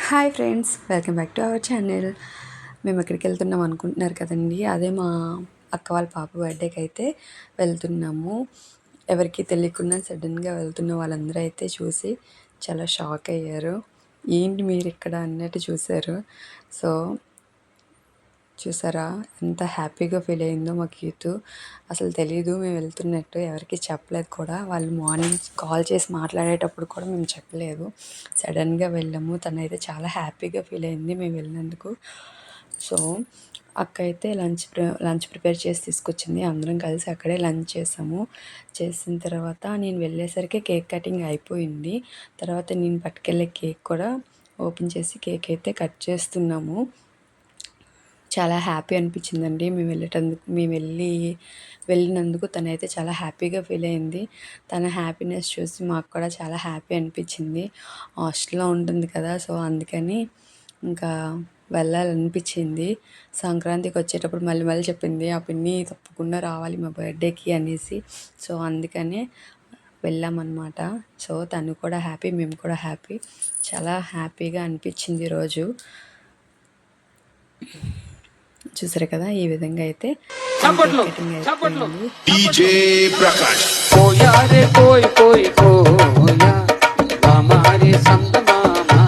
Hi friends, welcome back to our channel. మేము ఎక్కడికి వెళ్తున్నాం అనుకుంటున్నారు కదండి. అదే మా అక్క వాళ్ళ పాప బర్త్డేకి అయితే వెళ్తున్నాము. ఎవరికి తెలియకుండా సడన్గా వెళ్తున్న వాళ్ళందరూ అయితే చూసి చాలా షాక్ అయ్యారు. ఏంటి మీరు ఇక్కడ అన్నట్టు చూశారు. సో చూసారా ఎంత హ్యాపీగా ఫీల్ అయిందో మా క్యూత్. అసలు తెలీదు మేము వెళ్తున్నట్టు, ఎవరికి చెప్పలేదు కూడా. వాళ్ళు మార్నింగ్ కాల్ చేసి మాట్లాడేటప్పుడు కూడా మేము చెప్పలేదు. సడన్గా వెళ్ళాము. తనైతే చాలా హ్యాపీగా ఫీల్ అయింది మేము వెళ్ళినందుకు. సో అక్క అయితే లంచ్ ప్రిపేర్ చేసి తీసుకొచ్చింది. అందరం కలిసి అక్కడే లంచ్ చేసాము. చేసిన తర్వాత నేను వెళ్ళేసరికి కేక్ కటింగ్ అయిపోయింది. తర్వాత నేను పట్టుకెళ్ళే కేక్ కూడా ఓపెన్ చేసి కేక్ అయితే కట్ చేస్తున్నాము. చాలా హ్యాపీ అనిపించిందండి మేము వెళ్ళినందుకు తనైతే చాలా హ్యాపీగా ఫీల్ అయింది. తన హ్యాపీనెస్ చూసి మాకు కూడా చాలా హ్యాపీ అనిపించింది. హాస్టల్లో ఉంటుంది కదా, సో అందుకని ఇంకా వెళ్ళాలనిపించింది. సంక్రాంతికి వచ్చేటప్పుడు మళ్ళీ మళ్ళీ చెప్పింది ఆ పిన్ని తప్పకుండా రావాలి మా బర్త్డేకి అనేసి. సో అందుకనే వెళ్ళామన్నమాట. సో తను కూడా హ్యాపీ, మేము కూడా హ్యాపీ. చాలా హ్యాపీగా అనిపించింది ఈరోజు. చూసారు కదా, ఈ విధంగా అయితే కటింగ్ అయిపోయింది. డీజే ప్రకాష్ కోయా రే కోయ్ కోయ్ కోయా హమారే సంగమామా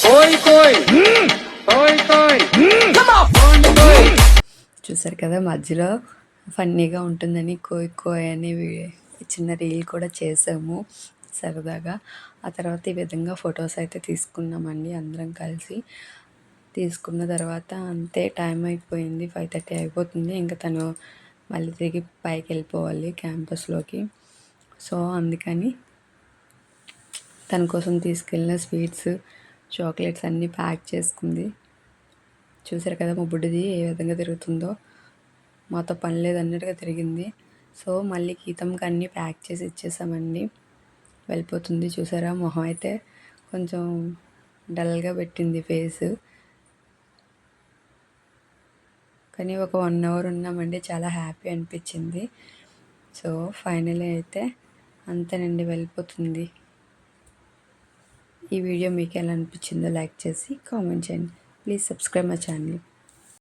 కోయ్ కోయ్ కోయ్ కోయ్ కమ్ ఆన్ కోయ్. చూసారు కదా, మధ్యలో ఫన్నీగా ఉంటుందని కోయ్ కోయ్ అని చిన్న రీల్ కూడా చేసాము సరదాగా. ఆ తర్వాత ఈ విధంగా ఫొటోస్ అయితే తీసుకున్నామండి అందరం కలిసి. తీసుకున్న తర్వాత అంతే, టైం అయిపోయింది, 5:30 అయిపోతుంది. ఇంకా తను మళ్ళీ తిరిగి పైకి వెళ్ళిపోవాలి క్యాంపస్లోకి. సో అందుకని తన కోసం తీసుకెళ్ళిన స్వీట్స్, చాక్లెట్స్ అన్నీ ప్యాక్ చేసుకుంది. చూసారు కదా మా బుడ్డిది ఏ విధంగా తిరుగుతుందో, మాతో పని లేదన్నట్టుగా తిరిగింది. సో మళ్ళీ గీతంకి అన్నీ ప్యాక్ చేసి ఇచ్చేసామండి. వెళ్ళిపోతుంది. చూసారా, మొహం అయితే కొంచెం డల్గా పెట్టింది ఫేస్. కానీ ఒక 1 అవర్ ఉన్నామండి, చాలా హ్యాపీ అనిపించింది. సో ఫైనలీ అయితే అంతేనండి, వెళ్ళిపోతుంది. ఈ వీడియో మీకు ఎలా అనిపించిందో లైక్ చేసి కామెంట్ చేయండి. Please subscribe my channel.